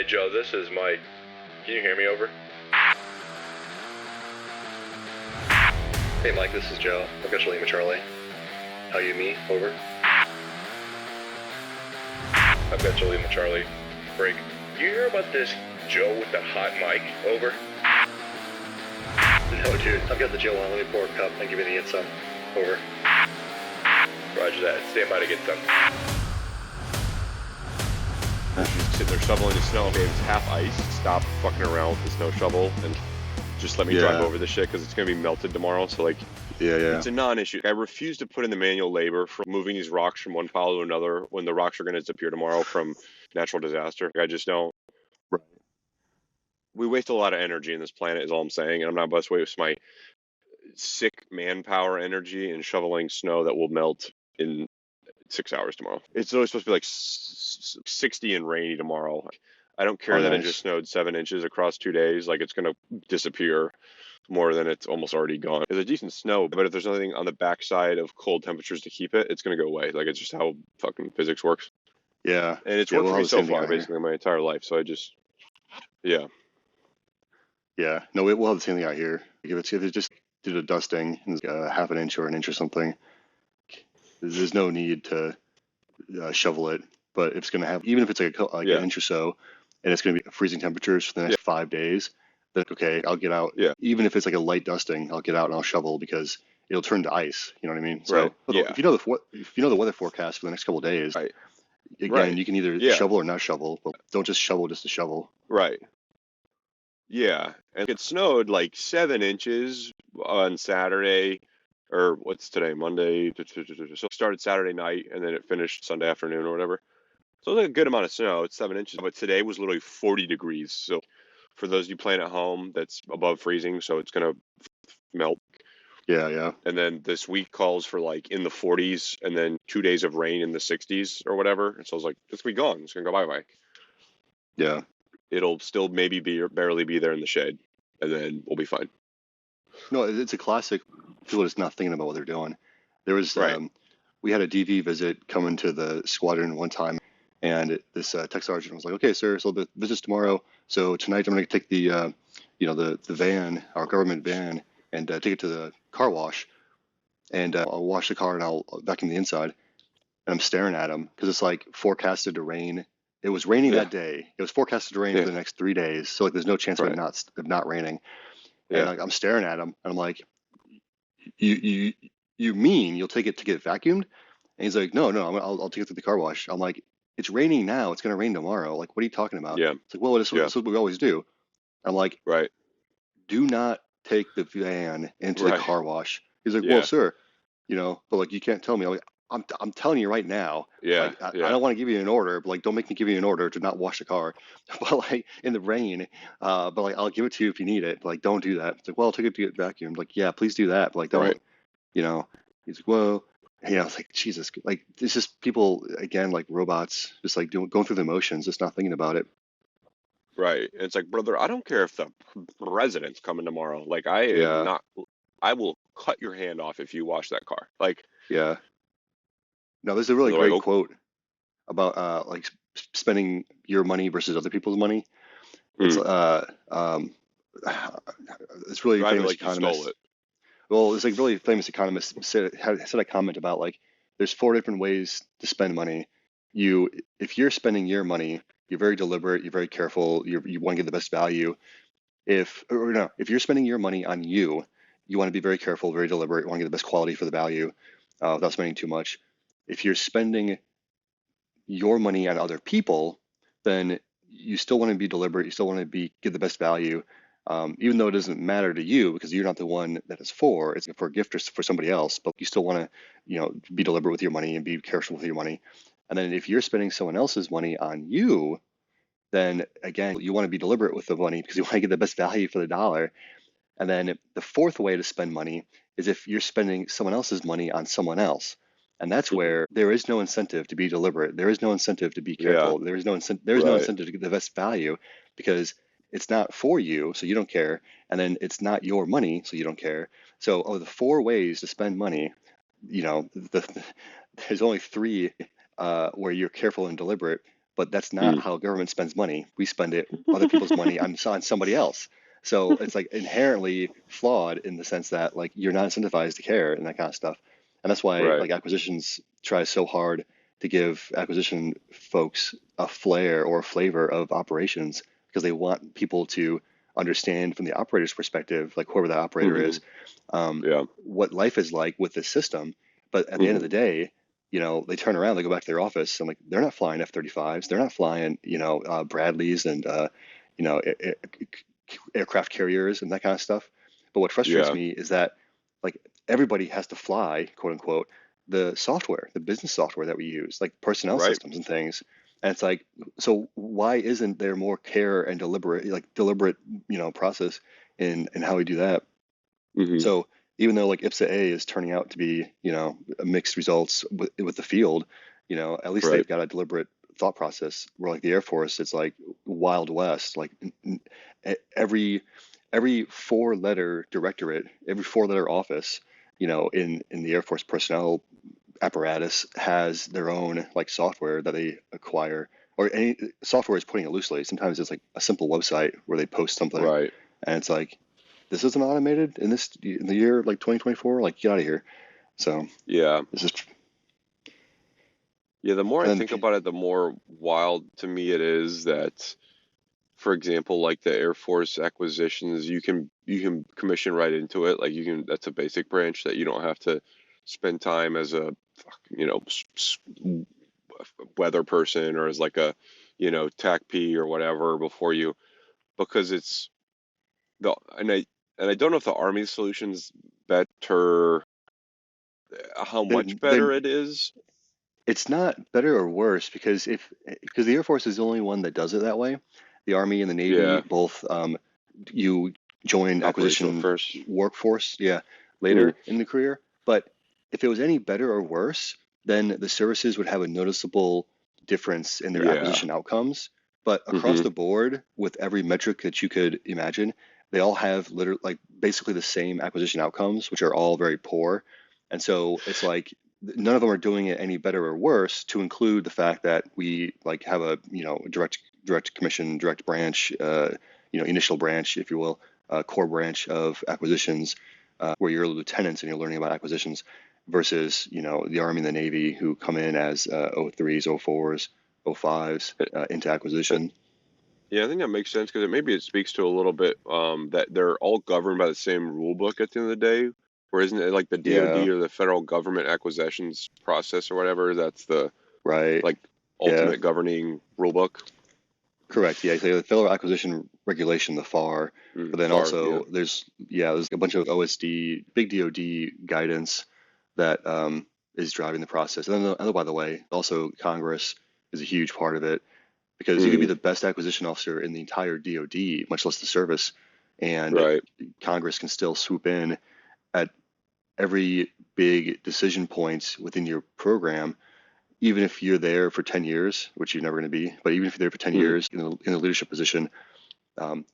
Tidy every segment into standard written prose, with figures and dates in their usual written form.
Hey Joe, this is Mike. Can you hear me over? Hey Mike, this is Joe. Congressional Lima Charlie. How you me? Over. I've got Joe Lima Charlie. Break. You hear about this Joe with the hot mic? Over. No dude, I've got the Joe on. Let me pour a cup and give you the get some. Over. Roger that. Stand by to get some. Just sit there shoveling the snow. If it's half ice, stop fucking around with the snow shovel and just let me drive over this shit because it's going to be melted tomorrow. So, like, it's a non-issue. I refuse to put in the manual labor for moving these rocks from one pile to another when the rocks are going to disappear tomorrow from natural disaster. I just don't. Right. We waste a lot of energy in this planet is all I'm saying. And I'm not about to waste my sick manpower energy in shoveling snow that will melt in 6 hours tomorrow. It's always supposed to be like 60 and rainy tomorrow. I don't care that it just snowed 7 inches across 2 days. Like, it's going to disappear more than it's almost already gone. It's a decent snow, but if there's nothing on the backside of cold temperatures to keep it, it's going to go away. Like, it's just how fucking physics works. Yeah. And it's worked for me so far, basically, my entire life. So I just, Yeah. No, we'll have the same thing out here. If it just did a dusting, half an inch or an inch or something, there's no need to shovel it. But if it's going to have, even if it's like an inch or so, and it's going to be freezing temperatures for the next 5 days, then okay, I'll get out. Yeah. Even if it's like a light dusting, I'll get out and I'll shovel because it'll turn to ice. You know what I mean? So Right. if you know the weather forecast for the next couple of days, again, you can either shovel or not shovel. But don't just shovel just to shovel. Right. Yeah. And it snowed like 7 inches on Saturday, or what's today, Monday? So it started Saturday night and then it finished Sunday afternoon or whatever. So it was like a good amount of snow. It's 7 inches, but today was literally 40 degrees. So for those of you playing at home, that's above freezing, so it's going to melt. Yeah. And then this week calls for like in the 40s and then 2 days of rain in the 60s or whatever. And so I was like, it's going to be gone. It's going to go bye-bye. Yeah. It'll still maybe barely be there in the shade, and then we'll be fine. No, it's a classic. People are just not thinking about what they're doing. There was, we had a DV visit coming to the squadron one time, and this tech sergeant was like, "Okay, sir, so the visit's tomorrow. So tonight I'm going to take the, the van, our government van, and take it to the car wash, and I'll wash the car and I'll vacuum the inside." And I'm staring at him because it's like forecasted to rain. It was raining that day. It was forecasted to rain for the next 3 days. So like, there's no chance of it not raining. And like, I'm staring at him, and I'm like, "You mean you'll take it to get vacuumed?" And he's like, "No, I'll take it to the car wash." I'm like, "It's raining now. It's gonna rain tomorrow. Like, what are you talking about?" Yeah. It's like, "Well, this is what we always do." I'm like, "Do not take the van into the car wash." He's like, "Well, sir, but like, you can't tell me." I'm like, I'm telling you right now. I don't want to give you an order, but like, don't make me give you an order to not wash the car. But like, in the rain, but like, I'll give it to you if you need it. But like, don't do that. It's like, well, I'll take it to get vacuumed. Like, yeah, please do that. But like, don't. He's like, well, it's like, Jesus, like, it's just people again, like robots, just like going through the motions, just not thinking about it. Right. And it's like, brother, I don't care if the president's coming tomorrow. Like, I will cut your hand off if you wash that car. Like, No, there's a really great quote about like spending your money versus other people's money. It's it's really famous economist. Well, it's like really famous economist said a comment about like there's 4 different ways to spend money. If you're spending your money, you're very deliberate, you're very careful, you want to get the best value. If you're spending your money on you want to be very careful, very deliberate, you want to get the best quality for the value without spending too much. If you're spending your money on other people, then you still want to be deliberate. You still want to get the best value, even though it doesn't matter to you because you're not the one that it's for. It's for a gift or for somebody else. But you still want to, be deliberate with your money and be careful with your money. And then if you're spending someone else's money on you, then again, you want to be deliberate with the money because you want to get the best value for the dollar. And then the 4th way to spend money is if you're spending someone else's money on someone else. And that's where there is no incentive to be deliberate. There is no incentive to be careful. There is no incentive to get the best value because it's not for you, so you don't care. And then it's not your money, so you don't care. So the 4 ways to spend money, there's only 3 where you're careful and deliberate. but that's not how government spends money. We spend it other people's money on somebody else. So it's like inherently flawed in the sense that like you're not incentivized to care and that kind of stuff. And that's why Right. like acquisitions try so hard to give acquisition folks a flair or a flavor of operations because they want people to understand from the operator's perspective, like whoever that operator is, Yeah. what life is like with this system. But at the end of the day, you know, they turn around, they go back to their office, and like they're not flying F-35s, they're not flying, you know, Bradleys and you know, aircraft carriers and that kind of stuff. But what frustrates Yeah. me is that like everybody has to fly, quote unquote, the software, the business software that we use, like personnel Right. systems and things. And it's like, so why isn't there more care and deliberate, you know, process in how we do that? So even though like IPSA A is turning out to be, you know, mixed results with the field, you know, at least Right. they've got a deliberate thought process. Where like the Air Force, it's like Wild West. Like every 4-letter directorate, every 4-letter office, you know, in the Air Force personnel apparatus has their own like software that they acquire, or any software is putting it loosely. Sometimes it's like a simple website where they post something, Right. and it's like, this isn't automated in the year like 2024. Like, get out of here. So Yeah. this is, Yeah. The more I and think then about it, the more wild to me it is that, for example, like the Air Force acquisitions, you can commission right into it. Like that's a basic branch that you don't have to spend time as a, you know, weather person or as like a, you know, TAC P or whatever before you, because it's the, and I don't know if the Army solution's better, how much they better it is. it's not better or worse because the Air Force is the only one that does it that way. The Army and the Navy Yeah. both you join Operational acquisition first. workforce, yeah, Mm. later in the career. But if it was any better or worse, then the services would have a noticeable difference in their Yeah. acquisition outcomes. But across the board, with every metric that you could imagine, they all have literally like basically the same acquisition outcomes, which are all very poor. And so it's like none of them are doing it any better or worse, to include the fact that we like have a, you know, direct commission, direct branch, you know, initial branch, if you will, core branch of acquisitions, where you're lieutenants and you're learning about acquisitions, versus, you know, the Army and the Navy who come in as O3s, O4s, O5s into acquisition. Yeah, I think that makes sense because maybe it speaks to a little bit that they're all governed by the same rule book at the end of the day. Where isn't it like the DoD Yeah, or the federal government acquisitions process or whatever? That's the right. like Yeah, ultimate governing rule book. correct. Yeah, so the Federal Acquisition Regulation, the FAR, but then FAR, yeah. also there's a bunch of OSD, big DoD guidance that is driving the process. And then, by the way, also Congress is a huge part of it, because you could be the best acquisition officer in the entire DoD, much less the service, and Right. Congress can still swoop in at every big decision point within your program, even if you're there for 10 years, which you're never going to be, but even if you're there for 10 years in a leadership position,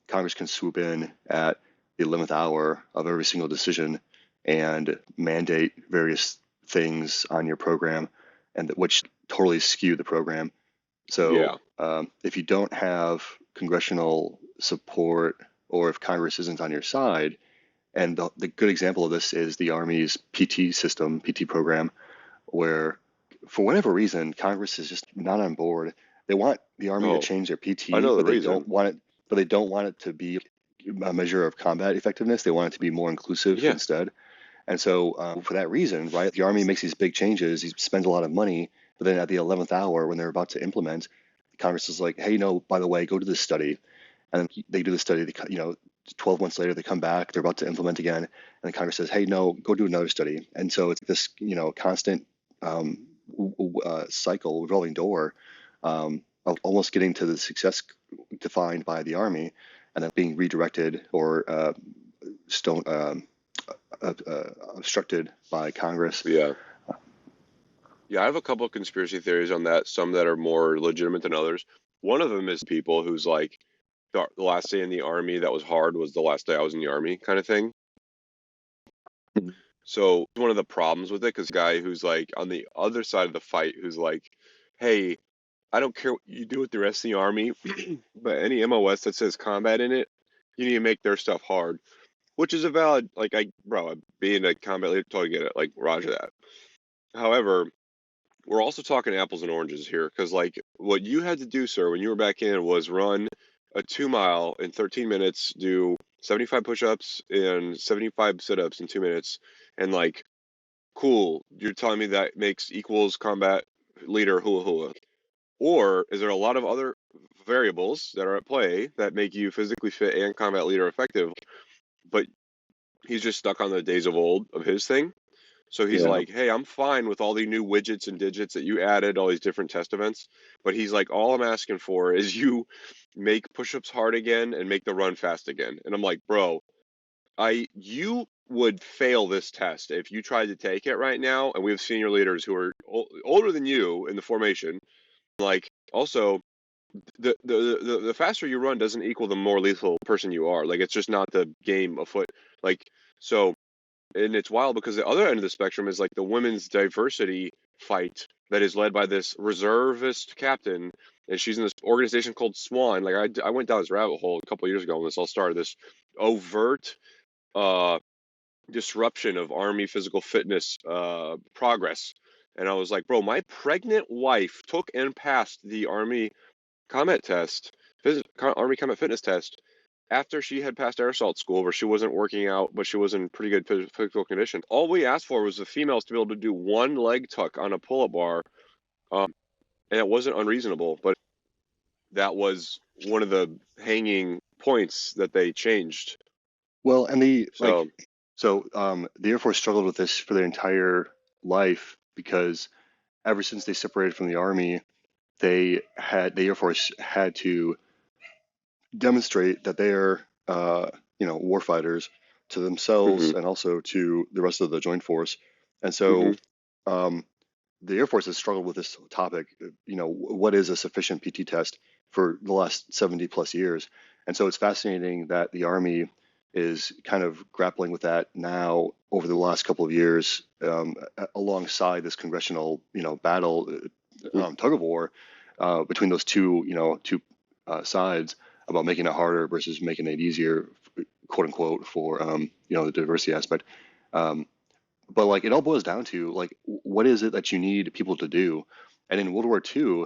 Congress can swoop in at the 11th hour of every single decision and mandate various things on your program, and which totally skew the program. Yeah. So if you don't have congressional support, or if Congress isn't on your side, and the good example of this is the Army's PT system, PT program, where for whatever reason Congress is just not on board. They want the Army to Oh, change their I PT, know the but they reason. don't want it. But they don't want it to be a measure of combat effectiveness. They want it to be more inclusive Yeah. instead. And so, for that reason, right, the Army makes these big changes. He spends a lot of money, but then at the 11th hour, when they're about to implement, Congress is like, "Hey, no, by the way, go to this study," and then they do the study. You know, 12 months later, they come back. They're about to implement again, and then Congress says, "Hey, no, go do another study." And so it's this, you know, constant cycle, revolving door, of almost getting to the success defined by the Army, and then being redirected or stone. Obstructed by Congress. Yeah. Yeah, I have a couple of conspiracy theories on that, some that are more legitimate than others. One of them is people who's like, the last day in the Army that was hard was the last day I was in the Army kind of thing. Mhm. So one of the problems with it, because guy who's like on the other side of the fight, who's like, hey, I don't care what you do with the rest of the Army, but any MOS that says combat in it, you need to make their stuff hard, which is a valid, like, being a combat leader, totally get it, like, roger that. However, we're also talking apples and oranges here, because, like, what you had to do, sir, when you were back in was run a 2 mile in 13 minutes, do 75 push-ups and 75 sit-ups in 2 minutes, and, like, cool, you're telling me that makes equals combat leader hula hula. Or is there a lot of other variables that are at play that make you physically fit and combat leader effective, but he's just stuck on the days of old of his thing? So he's Yeah. like, hey, I'm fine with all the new widgets and digits that you added, all these different test events. But he's like, all I'm asking for is you make push-ups hard again and make the run fast again. And I'm like, bro, you would fail this test if you tried to take it right now. And we have senior leaders who are older than you in the formation. Like, also, the faster you run doesn't equal the more lethal person you are. Like, it's just not the game afoot. Like, so, and it's wild because the other end of the spectrum is like the women's diversity fight that is led by this reservist captain, and she's in this organization called Swan. Like, I went down this rabbit hole a couple of years ago when this all started. This overt uh disruption of Army physical fitness progress. And I was like, bro, my pregnant wife took and passed the Army combat test, Army combat fitness test, after she had passed air assault school, where she wasn't working out, but she was in pretty good physical condition. All we asked for was the females to be able to do one leg tuck on a pull-up bar, and it wasn't unreasonable, but that was one of the hanging points that they changed. Well, and the So, the Air Force struggled with this for their entire life because ever since they separated from the Army, the Air Force had to demonstrate that they are warfighters to themselves mhm, and also to the rest of the Joint Force. And so mhm, the Air Force has struggled with this topic. What is a sufficient PT test for the last 70 plus years? And so it's fascinating that the Army is kind of grappling with that now over the last couple of years, alongside this congressional, battle, tug of war between those two sides about making it harder versus making it easier, quote unquote, for the diversity aspect. Um, but like it all boils down to like what is it that you need people to do? And in World War II,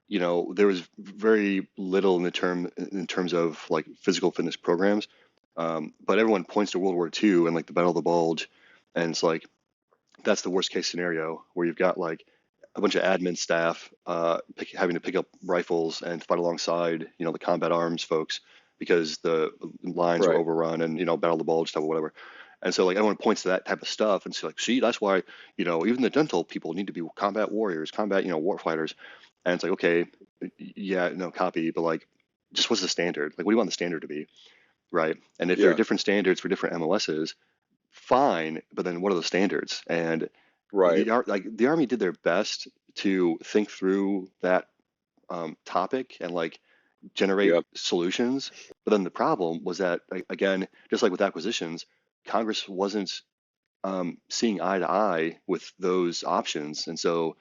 there was very little in terms of like physical fitness programs. But everyone points to World War II and like the Battle of the Bulge, and it's like that's the worst case scenario where you've got like a bunch of admin staff having to pick up rifles and fight alongside the combat arms folks because the lines were right, overrun and Battle of the Bulge stuff or whatever. And so like everyone points to that type of stuff and it's like, see, that's why even the dental people need to be combat warriors, combat war fighters. And it's like, okay, yeah, no copy, but like, just what's the standard? Like, what do you want the standard to be, right? And if there are yeah, different standards for different MOSs, fine, but then what are the standards? And right, the Army did their best to think through that topic and like generate yep, solutions. But then the problem was that again, just like with acquisitions, Congress wasn't seeing eye to eye with those options, and so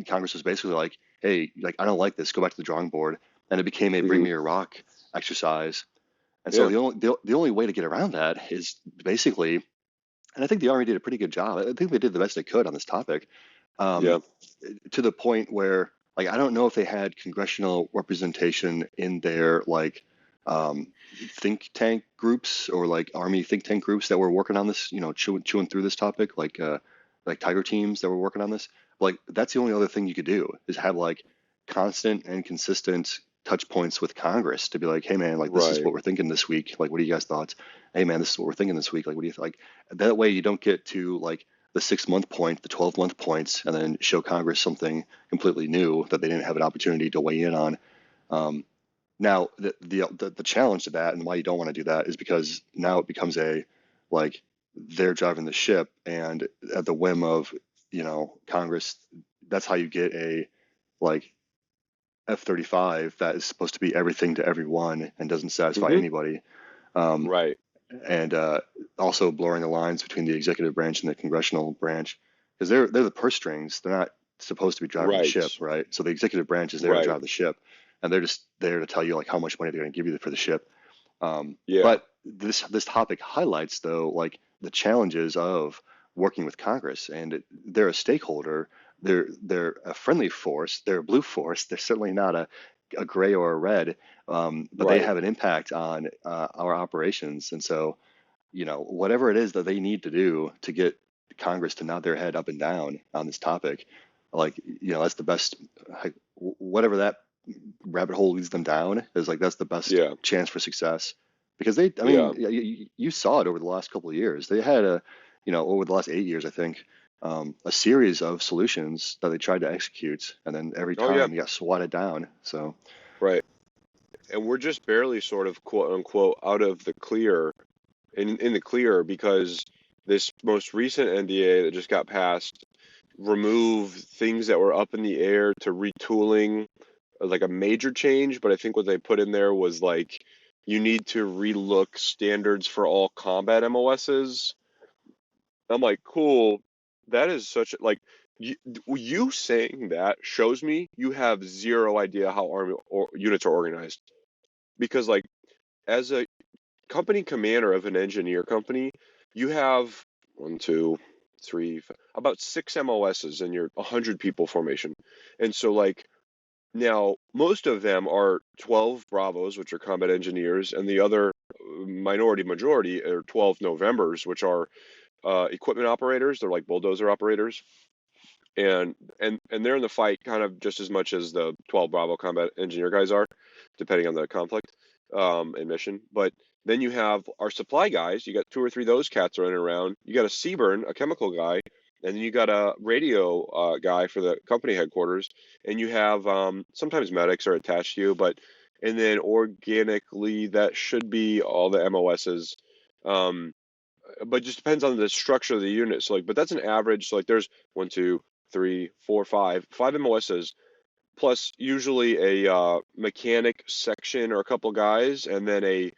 Congress was basically like, "Hey, like I don't like this. Go back to the drawing board." And it became a bring mhm, me a rock exercise. And so yeah, the only way to get around that is basically, and I think the Army did a pretty good job. I think they did the best they could on this topic, yeah, um, to the point where like I don't know if they had congressional representation in their like um, think tank groups or like Army think tank groups that were working on this, chewing through this topic, like Tiger teams that were working on this. Like that's the only other thing you could do is have like constant and consistent touch points with Congress to be like, hey man, like this is right, what we're thinking this week. Like, what are you guys' thoughts? Hey man, this is what we're thinking this week. Like, what do you like? That way you don't get to like the 6 month point, the 12 month points, and then show Congress something completely new that they didn't have an opportunity to weigh in on. Um, Now, the challenge to that and why you don't want to do that is because now it becomes a like they're driving the ship, and at the whim of Congress, that's how you get a like F-35 that is supposed to be everything to everyone and doesn't satisfy mhm, anybody. Um, right, and also blurring the lines between the executive branch and the congressional branch because they're the purse strings. They're not supposed to be driving the Right. ship, right? So the executive branch is there to Right. drive the ship, and they're just there to tell you like how much money they're going to give you for the ship. Yeah. But this topic highlights though like the challenges of working with Congress, and they're a stakeholder. They're a friendly force. They're a blue force. They're certainly not a gray or a red, but they Right. have an impact on our operations. And so, whatever it is that they need to do to get Congress to nod their head up and down on this topic, like, that's the best, like, whatever that rabbit hole leads them down is like, that's the best Yeah. chance for success. Because I Yeah. mean, you saw it over the last couple of years. They had over the last 8 years, I think, a series of solutions that they tried to execute, and then every Oh, yeah. time you got swatted down. So, Right. And we're just barely sort of quote unquote out of the clear, in the clear, because this most recent NDA that just got passed removed things that were up in the air to retooling, like a major change. But I think what they put in there was like, you need to relook standards for all combat MOSs. I'm like, cool. That is such like, you saying that shows me you have zero idea how army or units are organized. Because like, as a company commander of an engineer company, you have one, two, three, about 6 MOSs in your 100 people formation. And so like, now most of them are 12 Bravos, which are combat engineers, and the other majority are 12 Novembers, which are equipment operators. They're like bulldozer operators, and they're in the fight kind of just as much as the 12 Bravo combat engineer guys are, depending on the conflict and mission. But then you have our supply guys. You got 2 or 3 of those cats running around. You got a Seaburn, a chemical guy, and then you got a radio guy for the company headquarters. And you have sometimes medics are attached to you, and then organically that should be all the MOSs. But just depends on the structure of the unit. So like, but that's an average. So like, there's 1, 2, 3, 4, 5 MOSs, plus usually a mechanic section or a couple guys, and then a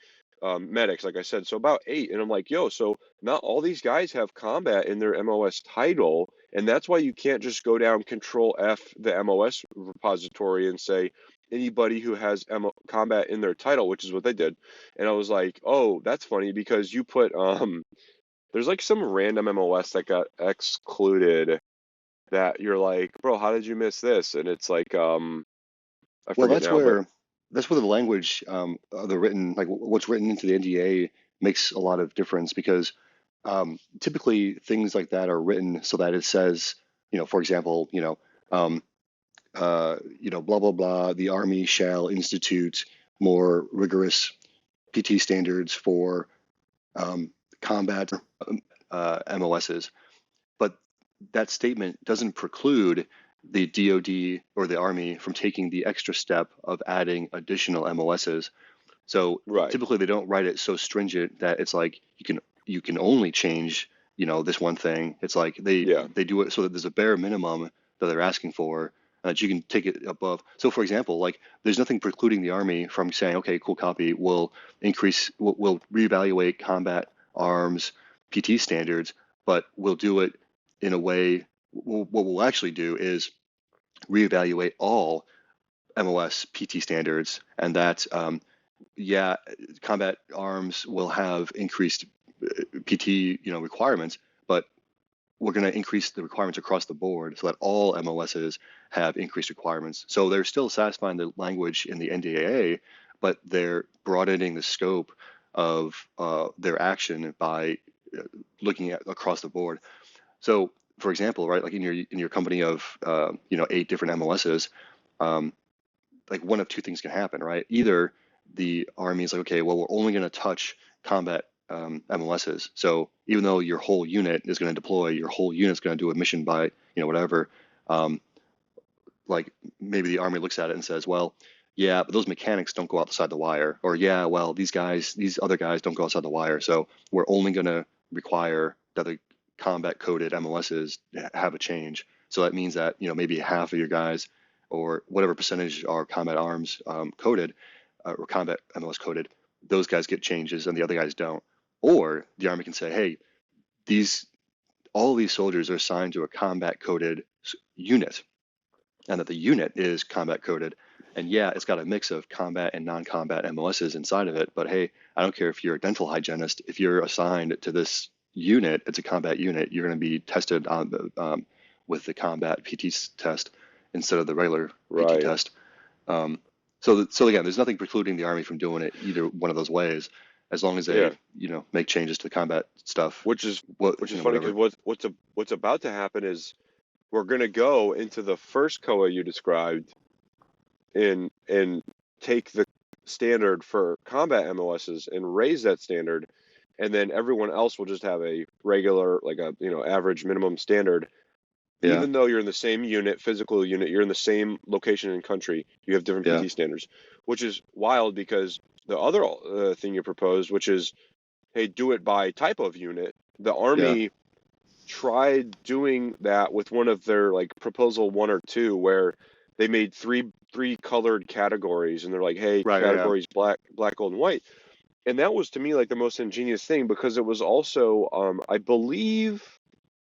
medics, like I said. So about 8. And I'm like, yo, so not all these guys have combat in their MOS title, and that's why you can't just go down Control F the MOS repository and say anybody who has combat in their title, which is what they did. And I was like, oh, that's funny, because you put there's like some random MOS that got excluded that you're like, bro, how did you miss this? And it's like, I well, forget now, but that's where the language, the written, like what's written into the NDA makes a lot of difference, because typically things like that are written so that it says, for example, blah, blah, blah, the Army shall institute more rigorous PT standards for combat MOSs. But that statement doesn't preclude the DoD or the Army from taking the extra step of adding additional MOSs. So right. typically they don't write it so stringent that it's like you can only change this one thing. It's like they do it so that there's a bare minimum that they're asking for, that you can take it above. So for example, like there's nothing precluding the Army from saying, okay, cool, copy, we'll reevaluate combat arms PT standards, but we'll do it in a way. What we'll actually do is reevaluate all MOS PT standards, and that combat arms will have increased PT requirements, but we're going to increase the requirements across the board so that all MOSs have increased requirements. So they're still satisfying the language in the NDAA, but they're broadening the scope of their action by looking at across the board. So, for example, right, like in your company of 8 different MOSs, like one of two things can happen, right? Either the Army is like, okay, well, we're only going to touch combat MOSs. So even though your whole unit is going to deploy, your whole unit's going to do a mission by whatever. Like maybe the Army looks at it and says, well, yeah, but those mechanics don't go outside the wire, or yeah, well, these other guys don't go outside the wire. So we're only going to require that the combat coded MOSs have a change. So that means that maybe half of your guys, or whatever percentage are combat arms coded, or combat MOS coded, those guys get changes and the other guys don't. Or the Army can say, hey, all of these soldiers are assigned to a combat coded unit, and that the unit is combat coded. And yeah, it's got a mix of combat and non-combat MOSs inside of it. But hey, I don't care if you're a dental hygienist. If you're assigned to this unit, it's a combat unit. You're going to be tested on with the combat PT test instead of the regular PT test. So again, there's nothing precluding the Army from doing it either one of those ways, as long as they make changes to the combat stuff. Which is funny, because what's about to happen is we're going to go into the first COA you described and take the standard for combat MOSs and raise that standard, and then everyone else will just have a regular, like a average minimum standard. Yeah. Even though you're in the same unit, physical unit, you're in the same location and country, you have different PT standards, which is wild, because the other thing you proposed, which is, hey, do it by type of unit. The Army tried doing that with one of their, like, proposal 1 or 2, where they made three colored categories, and they're like, hey, categories black, gold, and white. And that was, to me, like the most ingenious thing, because it was also, I believe,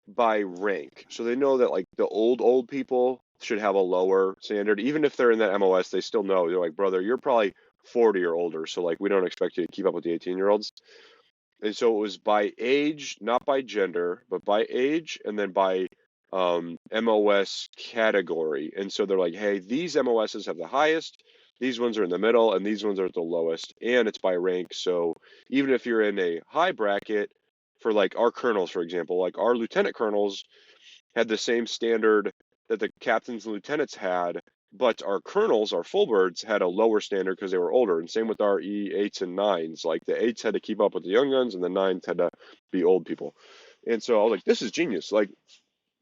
by rank. So they know that, like, the old people should have a lower standard. Even if they're in that MOS, they still know. They're like, brother, you're probably 40 or older, so, like, we don't expect you to keep up with the 18-year-olds. And so it was by age, not by gender, but by age, and then by MOS category. And so they're like, hey, these MOSs have the highest, these ones are in the middle, and these ones are at the lowest, and it's by rank. So even if you're in a high bracket, for, like, our colonels, for example, like, our lieutenant colonels had the same standard that the captains and lieutenants had, but our colonels, our full birds, had a lower standard because they were older. And same with our E8s and 9s. Like, the 8s had to keep up with the young guns, and the 9s had to be old people. And so I was like, this is genius. Like,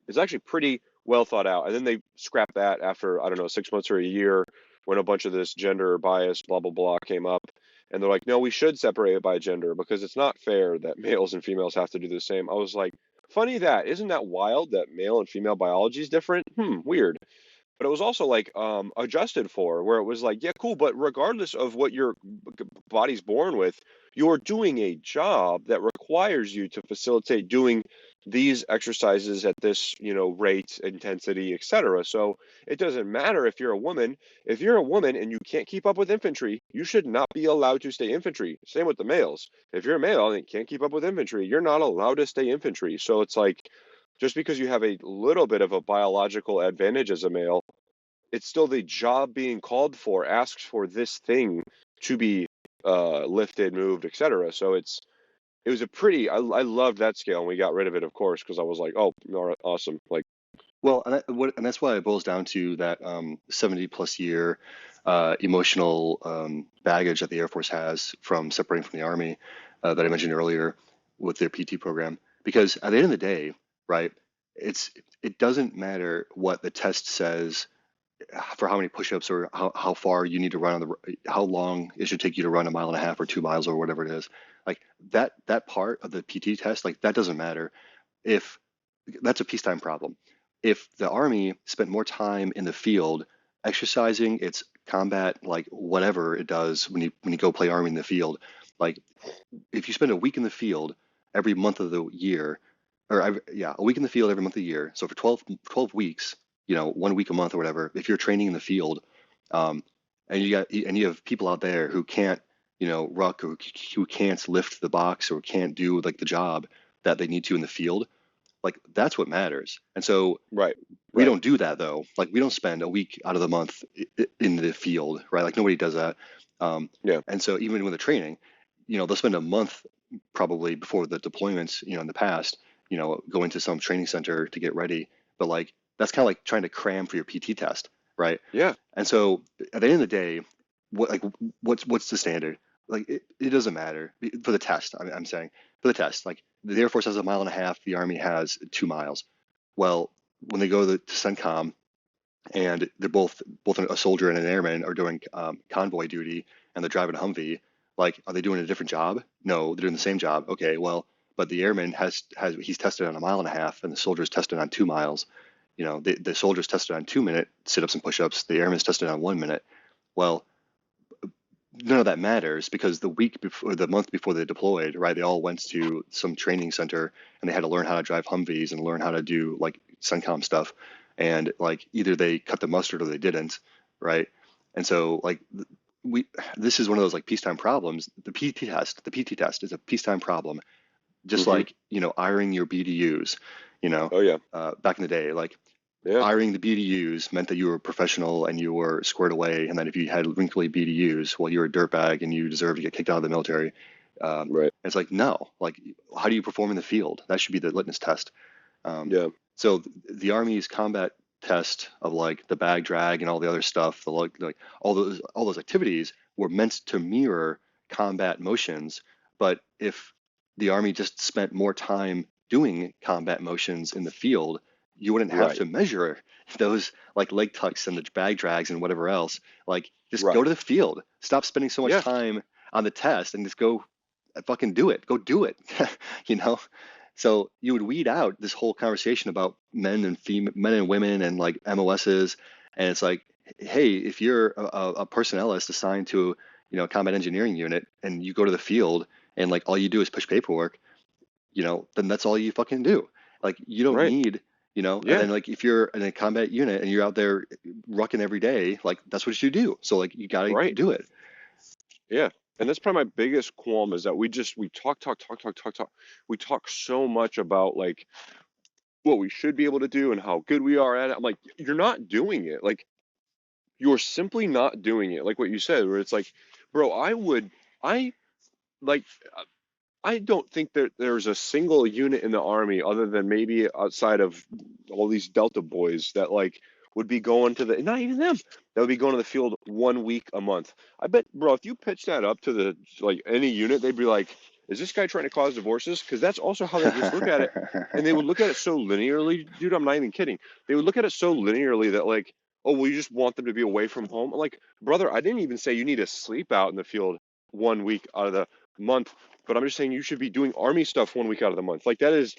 it's actually pretty well thought out. And then they scrapped that after, I don't know, 6 months or a year, when a bunch of this gender bias, blah, blah, blah, came up. And they're like, no, we should separate it by gender, because it's not fair that males and females have to do the same. I was like, funny that. Isn't that wild that male and female biology is different? Weird. But it was also, like, adjusted for, where it was like, yeah, cool, but regardless of what your body's born with, you're doing a job that requires you to facilitate doing these exercises at this, rate, intensity, etc. So it doesn't matter if you're a woman. If you're a woman and you can't keep up with infantry, you should not be allowed to stay infantry. Same with the males. If you're a male and can't keep up with infantry, you're not allowed to stay infantry. So it's like, just because you have a little bit of a biological advantage as a male, it's still the job being called for asks for this thing to be lifted, moved, etc. So it was a pretty, I loved that scale, and we got rid of it, of course, because I was like, oh, awesome. Like, well, and that's why it boils down to that 70-plus year emotional baggage that the Air Force has from separating from the Army that I mentioned earlier with their PT program. Because at the end of the day, right, it doesn't matter what the test says for how many push-ups or how far you need to run how long it should take you to run 1.5 miles or 2 miles or whatever it is. Like, that part of the PT test, like, that doesn't matter. If that's a peacetime problem. If the Army spent more time in the field exercising its combat, like, whatever it does when you go play Army in the field, like, if you spend a week in the field every month of the year, or a week in the field every month of the year, so for 12 weeks, 1 week a month or whatever, if you're training in the field, and you have people out there who can't, ruck, or who can't lift the box, or can't do, like, the job that they need to in the field, like, that's what matters. And so we don't do that, though. Like, we don't spend a week out of the month in the field, right? Like, nobody does that. And so even with the training, they'll spend a month probably before the deployments, in the past, going to some training center to get ready. But, like, that's kind of like trying to cram for your PT test, right? Yeah. And so at the end of the day, what's the standard? Like, it doesn't matter for the test. I'm saying for the test, like, the Air Force has 1.5 miles, the Army has 2 miles. Well, when they go to CENTCOM, and they're both a soldier and an airman are doing convoy duty, and they're driving a Humvee, like, are they doing a different job? No, they're doing the same job. Okay, well, but the airman he's tested on 1.5 miles, and the soldier's tested on 2 miles. The soldier's tested on 2-minute sit-ups and push-ups. The airman's tested on 1 minute. Well, none of that matters, because the week before, the month before they deployed, right, they all went to some training center, and they had to learn how to drive Humvees and learn how to do, like, CENTCOM stuff. and like either they cut the mustard or they didn't, right? And so like we this is one of those like peacetime problems. The PT test is a peacetime problem, just Hmm. like hiring your BDUs, Oh yeah. back in the day, like Yeah. hiring the BDUs meant that you were professional and you were squared away, and that if you had wrinkly BDUs, well, you're a dirtbag and you deserve to get kicked out of the military. Right. It's like, no, like, how do you perform in the field? That should be the litmus test. Um, Yeah. so the Army's combat test of like the bag drag and all the other stuff, the like all those activities were meant to mirror combat motions. But if the Army just spent more time doing combat motions in the field, you wouldn't have Right. to measure those like leg tucks and the bag drags and whatever else. Like, just go Right. to the field. Stop spending so much Yeah. time on the test and just go fucking do it. Go do it. you know? So you would weed out this whole conversation about men and women and like MOSs, and it's like, hey, if you're a personnelist assigned to a combat engineering unit and you go to the field and like all you do is push paperwork, then that's all you fucking do. Like, you don't Right. need, and Yeah. then like if you're in a combat unit and you're out there rucking every day, like that's what you do. So like you gotta Right. do it. Yeah. And that's probably my biggest qualm is that we talk. We talk so much about like what we should be able to do and how good we are at it. I'm like, you're not doing it. Like, you're simply not doing it. Like what you said, where it's like, bro, I like, I don't think that there's a single unit in the army other than maybe outside of all these Delta boys that like would be going to the, not even them, that would be going to the field 1 week a month. I bet, bro, if you pitch that up to the like any unit, they'd be like, is this guy trying to cause divorces? Because that's also how they just look at it. And they would look at it so linearly, dude, I'm not even kidding. They would look at it so linearly that like, oh, well, you just want them to be away from home. I'm like, brother, I didn't even say you need to sleep out in the field 1 week out of the month, but I'm just saying you should be doing army stuff 1 week out of the month. Like, that is,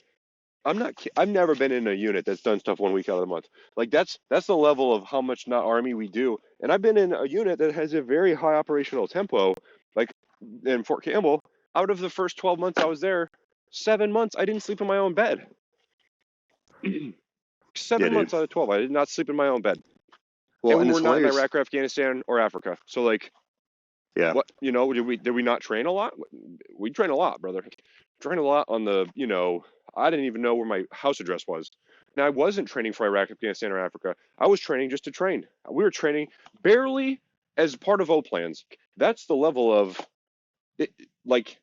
I've never been in a unit that's done stuff 1 week out of the month. Like, that's the level of how much not army we do. And I've been in a unit that has a very high operational tempo, like in Fort Campbell. Out of the first 12 months I was there, 7 months I didn't sleep in my own bed. Yeah, 7 months dude. out of 12, I did not sleep in my own bed. Well, And we and were it's not in hilarious. Iraq or Afghanistan or Africa. So like, Yeah. what, did we not train a lot? We train a lot, brother. Train a lot on the, I didn't even know where my house address was. Now, I wasn't training for Iraq, Afghanistan, or Africa. I was training just to train. We were training barely as part of O plans. That's the level of it, like,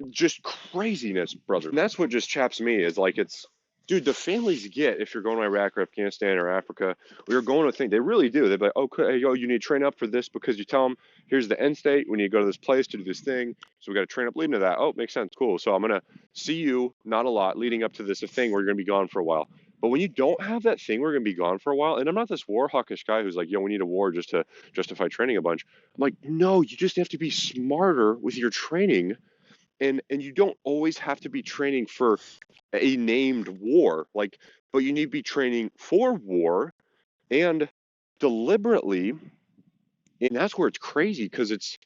just craziness, brother. And that's what just chaps me is like, it's, dude, the families get if you're going to Iraq or Afghanistan or Africa, we are going to think, they really do. They're like, okay, yo, you need to train up for this because you tell them, here's the end state. We need to go to this place to do this thing. So we got to train up leading to that. Oh, makes sense. Cool. So I'm going to see you, not a lot, leading up to this thing where you're going to be gone for a while. But when you don't have that thing, we're going to be gone for a while. And I'm not this war hawkish guy who's like, yo, we need a war just to justify training a bunch. I'm like, no, you just have to be smarter with your training, and you don't always have to be training for a named war, like, but you need to be training for war and deliberately. And that's where it's crazy because it's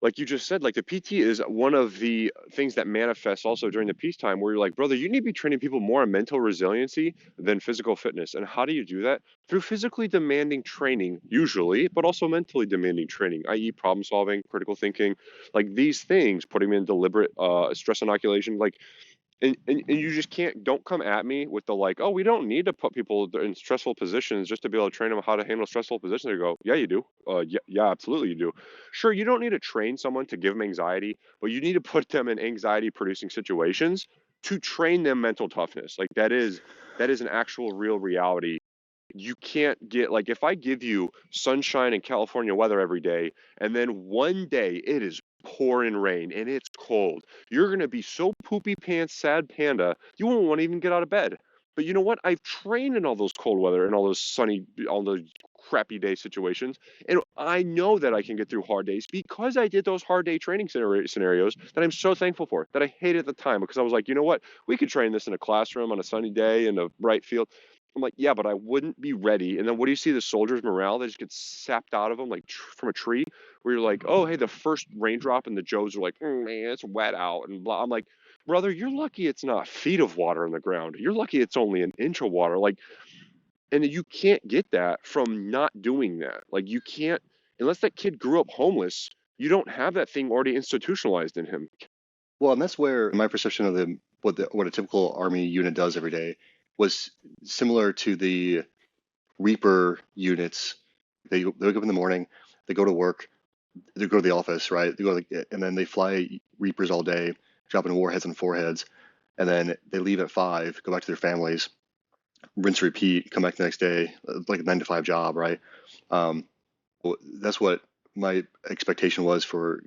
like you just said, like the PT is one of the things that manifests also during the peacetime where you're like, brother, you need to be training people more on mental resiliency than physical fitness. And how do you do that? Through physically demanding training, usually, but also mentally demanding training, i.e., problem solving, critical thinking, like these things, putting them in deliberate stress inoculation, like, and you just don't come at me with the like, oh, we don't need to put people in stressful positions just to be able to train them how to handle stressful positions. They go, yeah, you do. Yeah, absolutely, you do. Sure, you don't need to train someone to give them anxiety, but you need to put them in anxiety producing situations to train them mental toughness. Like, that is an actual real reality. You can't get, like, if I give you sunshine and California weather every day, and then one day it is pouring rain and it's cold, you're going to be so poopy pants, sad panda, you won't want to even get out of bed. But you know what? I've trained in all those cold weather and all those sunny, all those crappy day situations. And I know that I can get through hard days because I did those hard day training scenarios that I'm so thankful for, that I hated at the time because I was like, you know what? We could train this in a classroom on a sunny day in a bright field. I'm like, yeah, but I wouldn't be ready. And then what do you see? The soldiers' morale that just gets sapped out of them, like from a tree, where you're like, oh, hey, the first raindrop, and the Joes are like, man, it's wet out, and blah. I'm like, brother, you're lucky it's not feet of water on the ground. You're lucky it's only an inch of water. Like, And you can't get that from not doing that. Like you can't, unless that kid grew up homeless, you don't have that thing already institutionalized in him. Well, and that's where my perception of what a typical Army unit does every day was similar to the Reaper units. They wake up in the morning, they go to work, they go to the office, right? They go and then they fly Reapers all day, dropping warheads and foreheads, and then they leave at 5, go back to their families, rinse, repeat, come back the next day, like a 9 to 5 job, right? Um, well, that's what my expectation was for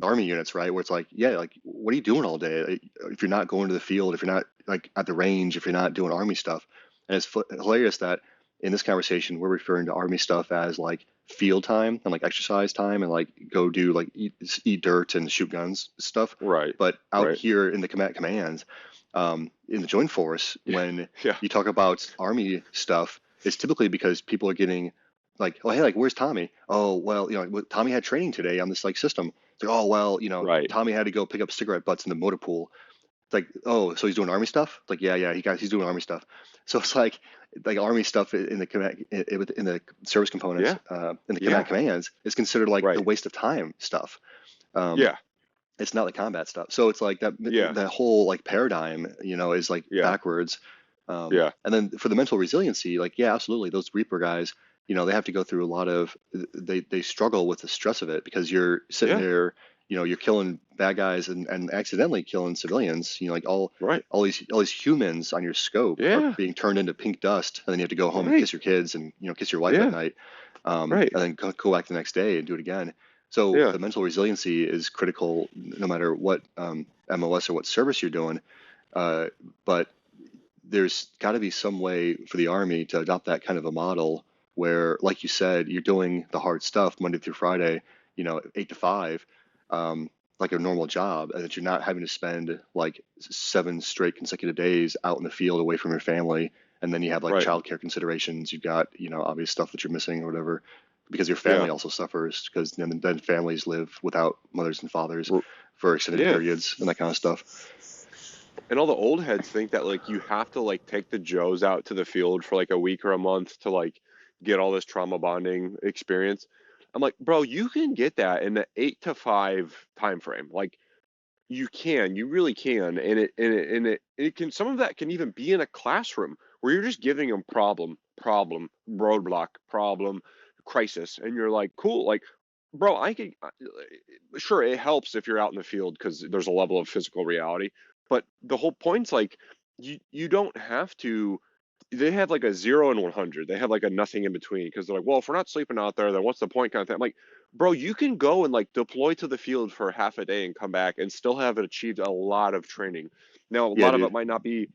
Army units, right? Where it's like, yeah, like what are you doing all day? Like, if you're not going to the field, if you're not like at the range, if you're not doing Army stuff. And it's hilarious that in this conversation we're referring to Army stuff as like field time and like exercise time and like go do like eat dirt and shoot guns stuff. Right. But out Right. here in the commands, in the Joint Force, when Yeah. you talk about Army stuff, it's typically because people are getting like, oh, hey, like, where's Tommy? Oh, well, Tommy had training today on this like system. It's like, oh, well, Right. Tommy had to go pick up cigarette butts in the motor pool. It's like, oh, so he's doing Army stuff? It's like, yeah, he's doing Army stuff. So it's like Army stuff in the in the service components, in the commands is considered like the waste of time stuff. Yeah. It's not the combat stuff. So it's like that that whole like paradigm, is like backwards. And then for the mental resiliency, like, yeah, absolutely. Those Reaper guys, they have to go through a lot of, they struggle with the stress of it because you're sitting there, you're killing bad guys and accidentally killing civilians, like all these humans on your scope are being turned into pink dust. And then you have to go home and kiss your kids and, kiss your wife at night. And then go back the next day and do it again. So the mental resiliency is critical no matter what MOS or what service you're doing. But there's got to be some way for the Army to adopt that kind of a model where, like you said, you're doing the hard stuff Monday through Friday, 8 to 5, like a normal job, and that you're not having to spend like 7 straight consecutive days out in the field away from your family. And then you have like childcare considerations. You've got, obvious stuff that you're missing or whatever, because your family also suffers because then families live without mothers and fathers for extended periods and that kind of stuff. And all the old heads think that like you have to like take the Joes out to the field for like a week or a month to like get all this trauma bonding experience. I'm like, bro, you can get that in the 8 to 5 time frame. Like you really can. And it can, some of that can even be in a classroom where you're just giving them problem, roadblock, problem, crisis. And you're like, cool. Like, bro, sure, it helps if you're out in the field because there's a level of physical reality. But the whole point's like, you don't have to. They have like a 0 and 100. They have like a nothing in between because they're like, well, if we're not sleeping out there, then what's the point kind of thing. I'm like, bro, you can go and like deploy to the field for half a day and come back and still have achieved a lot of training. Now, a lot of it might not be,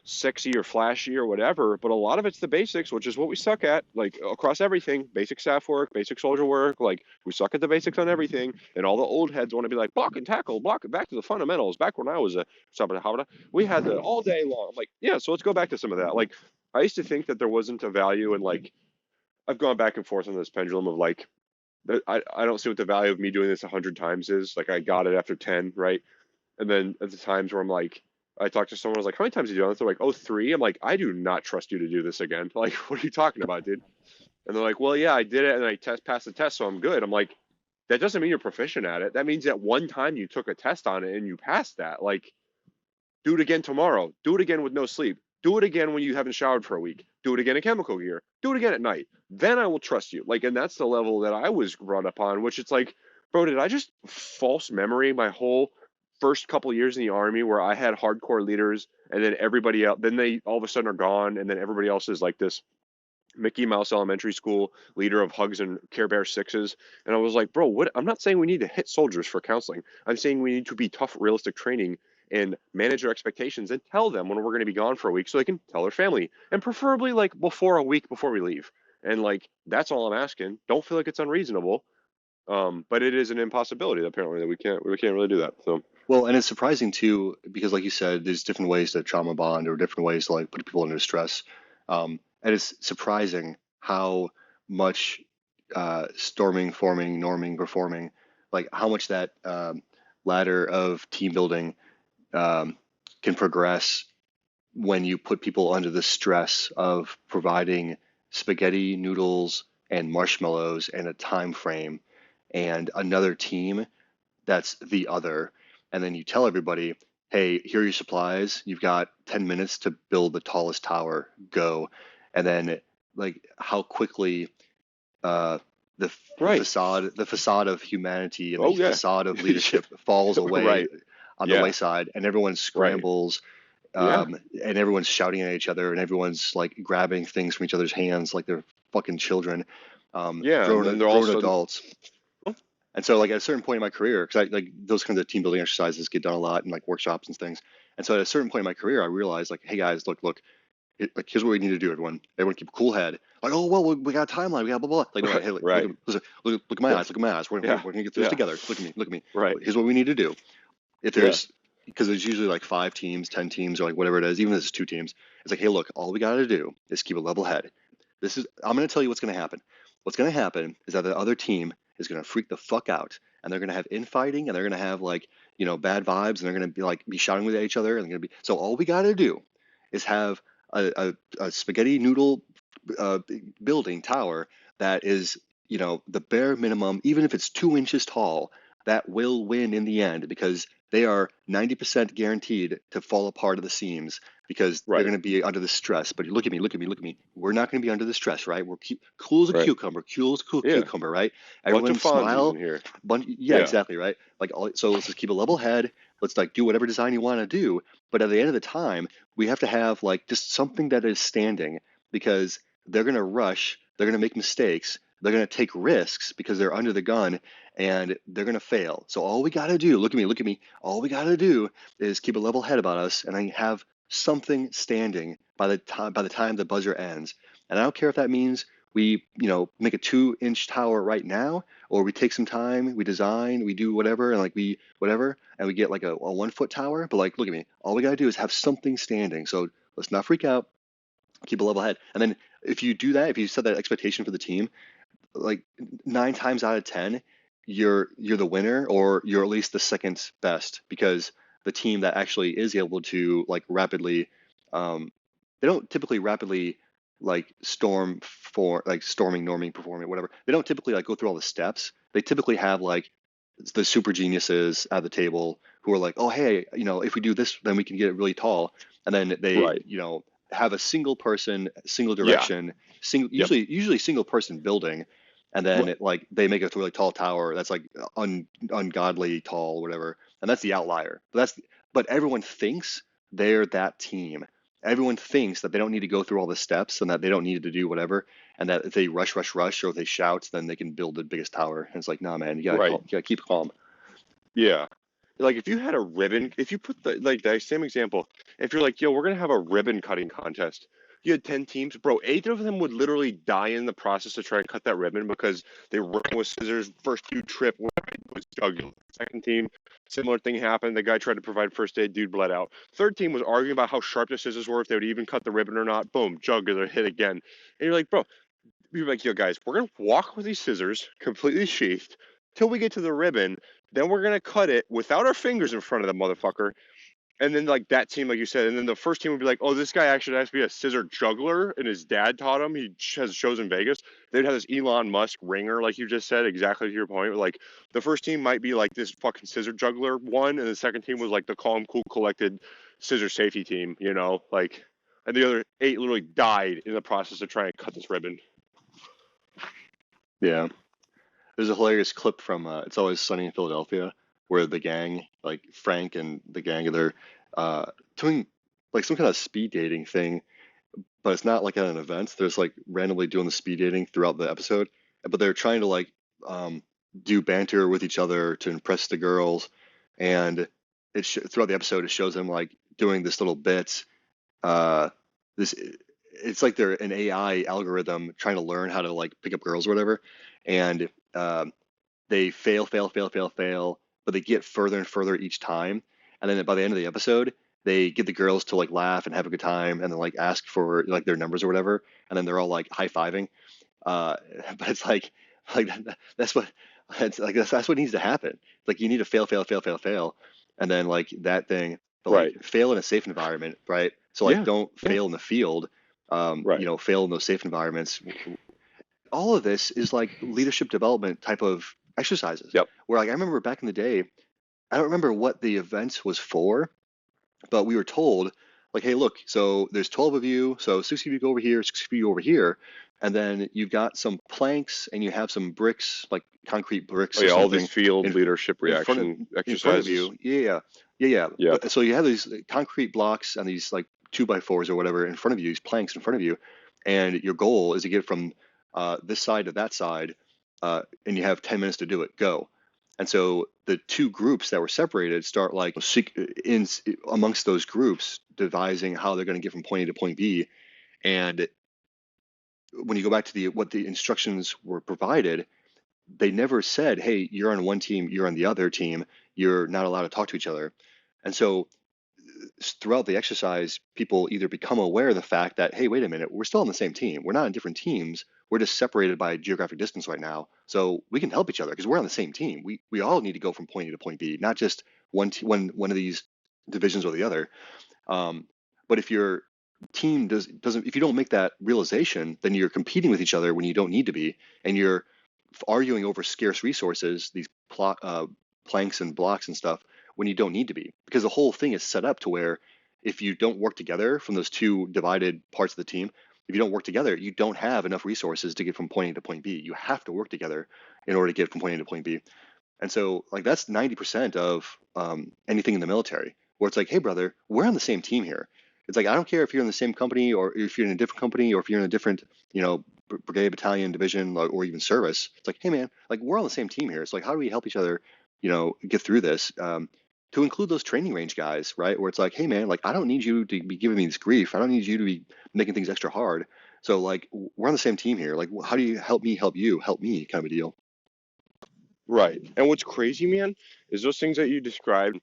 sexy or flashy or whatever, but a lot of it's the basics, which is what we suck at, like across everything, basic staff work, basic soldier work. Like we suck at the basics on everything. And all the old heads want to be like, block and tackle, block it back to the fundamentals. Back when I was a Sabata, we had that all day long. I'm like, yeah, so let's go back to some of that. Like I used to think that there wasn't a value in like, I've gone back and forth on this pendulum of like, I don't see what the value of me doing this 100 times is. Like I got it after 10, right? And then at the times where I'm like, I talked to someone, I was like, how many times have you done this? They're like, oh, 3. I'm like, I do not trust you to do this again. Like, what are you talking about, dude? And they're like, well, yeah, I did it and I passed the test, so I'm good. I'm like, that doesn't mean you're proficient at it. That means that one time you took a test on it and you passed that. Like, do it again tomorrow. Do it again with no sleep. Do it again when you haven't showered for a week. Do it again in chemical gear. Do it again at night. Then I will trust you. Like, and that's the level that I was brought up on, which it's like, bro, did I just false memory my whole first couple years in the Army where I had hardcore leaders and then everybody else, then they all of a sudden are gone and then everybody else is like this Mickey Mouse Elementary School leader of Hugs and Care Bear Sixes. And I was like, bro, what? I'm not saying we need to hit soldiers for counseling. I'm saying we need to be tough, realistic training and manage their expectations and tell them when we're going to be gone for a week so they can tell their family. And preferably like before a week before we leave. And like, that's all I'm asking. Don't feel like it's unreasonable. But it is an impossibility apparently that we can't really do that. So. Well, and it's surprising too, because like you said, there's different ways to trauma bond or different ways to like put people under stress. And it's surprising how much storming, forming, norming, performing, like how much that ladder of team building can progress when you put people under the stress of providing spaghetti noodles and marshmallows and a time frame and another team that's the other, and then you tell everybody, hey, here are your supplies, you've got 10 minutes to build the tallest tower, go. And then like how quickly the Right. the facade of humanity and Oh, the yeah. facade of leadership falls away Right. on the Yeah. wayside, and everyone scrambles, Yeah. and everyone's shouting at each other, and everyone's like grabbing things from each other's hands like they're fucking children, Yeah. And then they're all grown sudden, adults. And so, like at a certain point in my career, because I like those kinds of team building exercises get done a lot in like workshops and things. And so, at a certain point in my career, I realized, like, hey guys, look, like here's what we need to do, everyone. Everyone keep a cool head. Like, oh well, we got a timeline, we got blah blah. Like, no, hey, right. look at my eyes, look at my eyes. We're Yeah. gonna get through this together. Look at me. Right. Here's what we need to do. If there's because there's usually like 5 teams, 10 teams, or like whatever it is, even if it's 2 teams, it's like, hey, look, all we got to do is keep a level head. I'm going to tell you what's going to happen. What's going to happen is that the other team is going to freak the fuck out, and they're going to have infighting, and they're going to have like, bad vibes, and they're going to be shouting with each other, and they're going to be. So all we got to do is have a spaghetti noodle building tower that is, the bare minimum, even if it's 2 inches tall, that will win in the end because they are 90% guaranteed to fall apart at the seams because they're going to be under the stress. But look at me. We're not going to be under the stress, right? We're cool as a cucumber, cucumber, right? Everyone smile. In here. Exactly, right? So let's just keep a level head. Let's like do whatever design you want to do. But at the end of the time, we have to have like just something that is standing because they're going to rush. They're going to make mistakes. They're going to take risks because they're under the gun and they're going to fail. So all we got to do, look at me. All we got to do is keep a level head about us and I have something standing by the time the buzzer ends. And I don't care if that means we, make a 2-inch tower right now, or we take some time, we design, we do whatever, and and we get like a 1-foot tower. But like, look at me. All we got to do is have something standing. So let's not freak out. Keep a level head. And then if you do that, if you set that expectation for the team, like 9 times out of 10, you're the winner, or you're at least the second best because the team that actually is able to like rapidly, they don't typically rapidly like storming, norming, performing, whatever. They don't typically like go through all the steps. They typically have like the super geniuses at the table who are like, oh hey, if we do this, then we can get it really tall, and then they have a single person, single direction, usually single person building, and then like they make a really tall tower that's like ungodly tall, whatever, and that's the outlier. But everyone thinks they're that team. Everyone thinks that they don't need to go through all the steps and that they don't need to do whatever, and that if they rush, or if they shout, then they can build the biggest tower. And it's like, nah, man, you gotta keep calm. Yeah. Like if you had a ribbon, if you put that same example, if you're like, yo, we're gonna have a ribbon cutting contest. You had 10 teams, bro. 8 of them would literally die in the process to try and cut that ribbon because they ran with scissors. First dude trip was jugular. Second team, similar thing happened. The guy tried to provide first aid, dude bled out. Third team was arguing about how sharp the scissors were, if they would even cut the ribbon or not. Boom, jugular hit again. And you're like, bro, you're like, yo, guys, we're gonna walk with these scissors completely sheathed till we get to the ribbon. Then we're gonna cut it without our fingers in front of the motherfucker. And then like that team, like you said, and then the first team would be like, oh, this guy actually has to be a scissor juggler, and his dad taught him. He has shows in Vegas. They'd have this Elon Musk ringer, like you just said, exactly to your point. Like the first team might be like this fucking scissor juggler one, and the second team was like the calm, cool, collected scissor safety team, like, and the other 8 literally died in the process of trying to cut this ribbon. Yeah. There's a hilarious clip from It's Always Sunny in Philadelphia where the gang, like Frank and the gang, they're doing like some kind of speed dating thing, but it's not like at an event. There's like randomly doing the speed dating throughout the episode, but they're trying to like do banter with each other to impress the girls, and throughout the episode it shows them like doing this little bit. It's like they're an AI algorithm trying to learn how to like pick up girls or whatever, and they fail, but they get further and further each time, and then by the end of the episode they get the girls to like laugh and have a good time and then like ask for like their numbers or whatever, and then they're all like high-fiving, but it's like that's what that's what needs to happen. Like you need to fail, and then like that thing, but like fail in a safe environment, right? So like don't fail in the field, fail in those safe environments. All of this is like leadership development type of exercises. Where like I remember back in the day, I don't remember what the event was for, but we were told like, hey, look, so there's 12 of you, so 6 of you go over here, 6 of you go over here, and then you've got some planks and you have some bricks, like concrete bricks. Oh yeah, all these field leadership reaction exercises. In front of you. Yeah. But, so you have these concrete blocks and these like 2x4s or whatever in front of you, these planks in front of you, and your goal is to get from this side to that side, and you have 10 minutes to do it. Go. And so the two groups that were separated start like in amongst those groups devising how they're going to get from point A to point B. And when you go back to what the instructions were provided, they never said, hey, you're on one team, you're on the other team, you're not allowed to talk to each other. And so throughout the exercise, people either become aware of the fact that, hey, wait a minute, we're still on the same team. We're not on different teams. We're just separated by geographic distance right now. So we can help each other because we're on the same team. We all need to go from point A to point B, not just one of these divisions or the other. But if your team doesn't, if you don't make that realization, then you're competing with each other when you don't need to be, and you're arguing over scarce resources, these planks and blocks and stuff, when you don't need to be, because the whole thing is set up to where if you don't work together from those two divided parts of the team, if you don't work together, you don't have enough resources to get from point A to point B. You have to work together in order to get from point A to point B. And so like that's 90% of anything in the military, where it's like, hey brother, we're on the same team here. It's like, I don't care if you're in the same company or if you're in a different company or if you're in a different, brigade, battalion, division, or even service. It's like, hey man, like we're on the same team here. It's like, how do we help each other, get through this? To include those training range guys, right? Where it's like, hey man, like I don't need you to be giving me this grief. I don't need you to be making things extra hard. So like we're on the same team here. Like how do you help me help you? Help me kind of a deal. Right. And what's crazy, man, is those things that you described,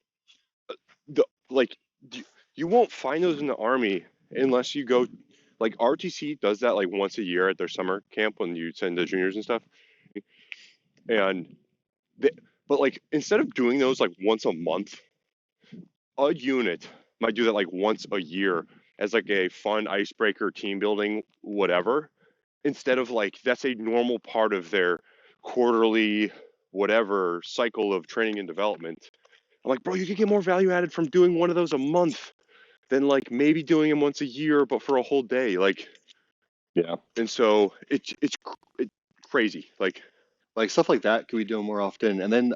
you won't find those in the Army unless you go, like RTC does that like once a year at their summer camp when you send the juniors and stuff. But like instead of doing those like once a month, a unit might do that like once a year as like a fun icebreaker, team building, whatever. Instead of like that's a normal part of their quarterly whatever cycle of training and development. I'm like, bro, you could get more value added from doing one of those a month than like maybe doing them once a year, but for a whole day. Like, yeah. And so it's crazy. Like stuff like that. Could we do more often? And then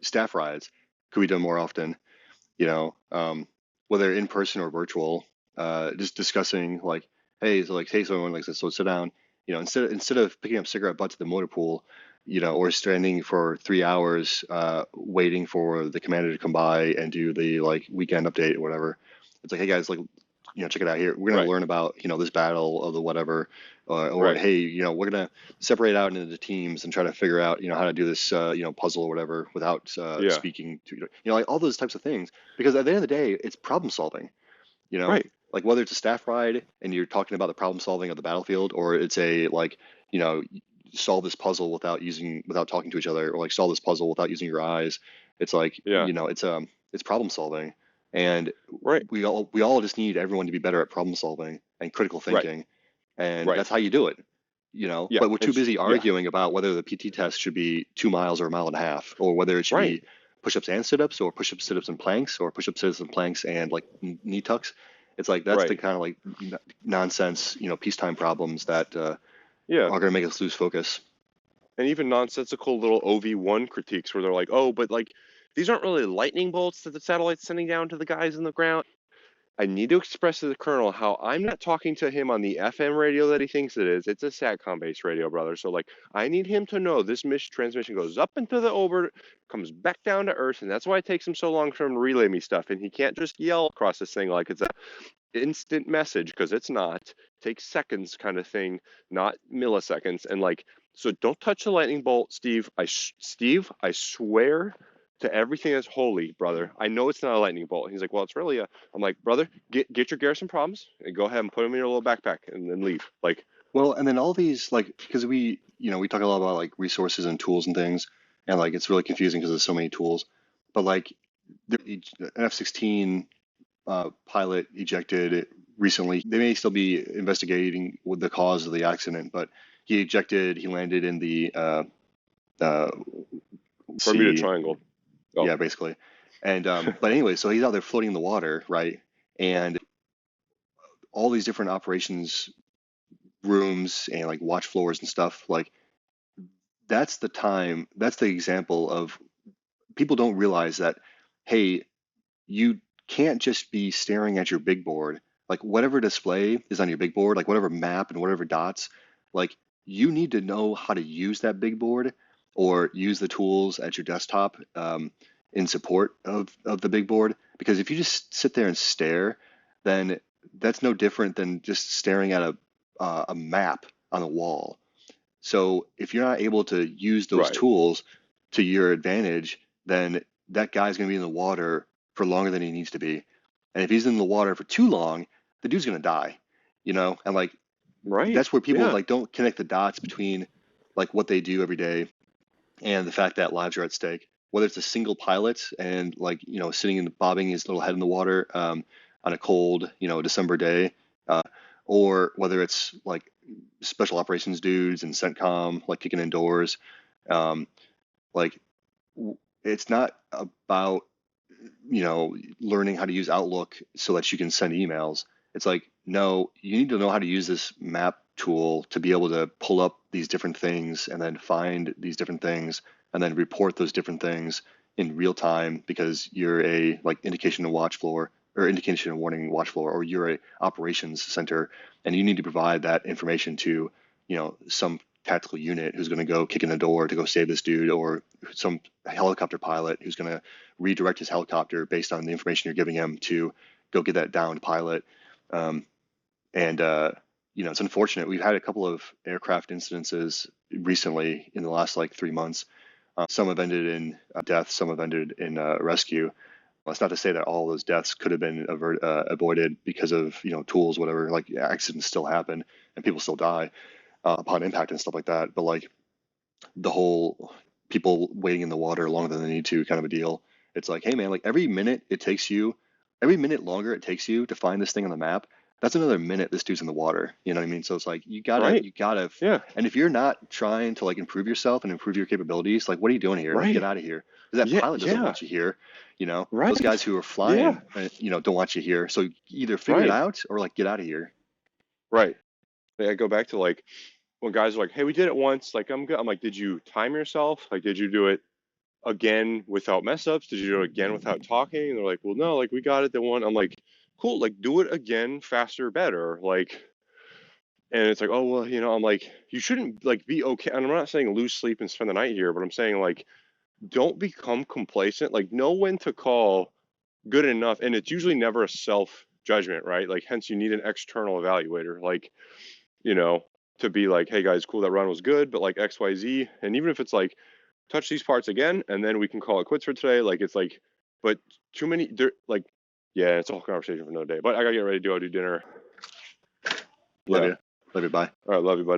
staff rides. Could we do more often? Whether in person or virtual. Just discussing like, hey, so everyone like so sit down. Instead of picking up cigarette butts at the motor pool, or standing for 3 hours waiting for the commander to come by and do the like weekend update or whatever. It's like, hey guys, like, check it out here. We're gonna learn about this battle of the whatever, or hey, we're gonna separate out into the teams and try to figure out how to do this puzzle or whatever without speaking to like all those types of things. Because at the end of the day, it's problem solving. Like whether it's a staff ride and you're talking about the problem solving of the battlefield, or it's a like solve this puzzle without talking to each other, or like solve this puzzle without using your eyes. It's like it's problem solving, and we all just need everyone to be better at problem solving and critical thinking, and that's how you do it. But we're too busy arguing about whether the PT test should be 2 miles or a mile and a half, or whether it should be push-ups and sit-ups, or push-ups, sit-ups, and planks, or push-ups, sit-ups, and planks, and like knee tucks. It's like that's the kind of like nonsense, peacetime problems that are going to make us lose focus. And even nonsensical little OV1 critiques where they're like, oh, but like these aren't really lightning bolts that the satellite's sending down to the guys in the ground. I need to express to the colonel how I'm not talking to him on the FM radio that he thinks it is. It's a SATCOM-based radio, brother. So, like, I need him to know this transmission goes up into the orbit, comes back down to Earth, and that's why it takes him so long for him to relay me stuff. And he can't just yell across this thing like it's a instant message, because it's not. It takes seconds kind of thing, not milliseconds. And, like, so don't touch the lightning bolt, Steve. Steve, I swear to everything that's holy, brother. I know it's not a lightning bolt. He's like, well, it's really I'm like, brother, get your garrison problems and go ahead and put them in your little backpack and then leave. Like, well, and then all these, like, because we talk a lot about like resources and tools and things, and like it's really confusing because there's so many tools. But like an F-16 pilot ejected recently. They may still be investigating with the cause of the accident, but he ejected. He landed in the Bermuda sea. Triangle. Oh. Yeah, basically. And but anyway, so he's out there floating in the water, right? And all these different operations rooms and like watch floors and stuff, like that's the example of people don't realize that, hey, you can't just be staring at your big board. Like whatever display is on your big board, like whatever map and whatever dots, like you need to know how to use that big board or use the tools at your desktop in support of the big board. Because if you just sit there and stare, then that's no different than just staring at a map on a wall. So if you're not able to use those Right. tools to your advantage, then that guy's going to be in the water for longer than he needs to be. And if he's in the water for too long, the dude's going to die, you know? And like, Right. that's where people Yeah. like don't connect the dots between like what they do every day and the fact that lives are at stake. Whether it's a single pilot and like, you know, sitting and bobbing his little head in the water on a cold, you know, December day, or whether it's like special operations dudes and CENTCOM like kicking indoors, like it's not about, you know, learning how to use Outlook so that you can send emails. It's like, no, you need to know how to use this map tool to be able to pull up these different things and then find these different things and then report those different things in real time because you're a like indication and watch floor or indication and warning watch floor, or you're a operations center and you need to provide that information to, you know, some tactical unit who's going to go kick in the door to go save this dude, or some helicopter pilot who's going to redirect his helicopter based on the information you're giving him to go get that downed pilot. You know, it's unfortunate. We've had a couple of aircraft incidences recently in the last like 3 months. Some have ended in death, some have ended in rescue. Well, it's not to say that all those deaths could have been avoided because of, you know, tools, whatever. Like accidents still happen and people still die upon impact and stuff like that. But like the whole people waiting in the water longer than they need to kind of a deal. It's like, hey man, like every minute longer it takes you to find this thing on the map, that's another minute this dude's in the water. You know what I mean? So it's like you gotta, Yeah. And if you're not trying to like improve yourself and improve your capabilities, like what are you doing here? Like, get out of here. Because that pilot doesn't want you here. You know, those guys who are flying, you know, don't want you here. So either figure it out or like get out of here. Right. I go back to like when guys are like, "Hey, we did it once. Like, I'm good." I'm like, "Did you time yourself? Like, did you do it again without mess ups? Did you do it again without talking?" And they're like, "Well, no. Like, we got it the one." I'm like, "Cool. Like, do it again, faster, better." Like, and it's like, "Oh well, you know." I'm like, "You shouldn't like be okay." And I'm not saying lose sleep and spend the night here, but I'm saying like, don't become complacent. Like, know when to call good enough, and it's usually never a self judgment, right? Like, hence you need an external evaluator. Like, you know, to be like, hey guys, cool, that run was good, but like XYZ, and even if it's like, touch these parts again, and then we can call it quits for today. Like, it's like, but too many, there, like, yeah, it's a whole conversation for another day. But I gotta get ready to do dinner. Love you. Bye. All right, love you, bud.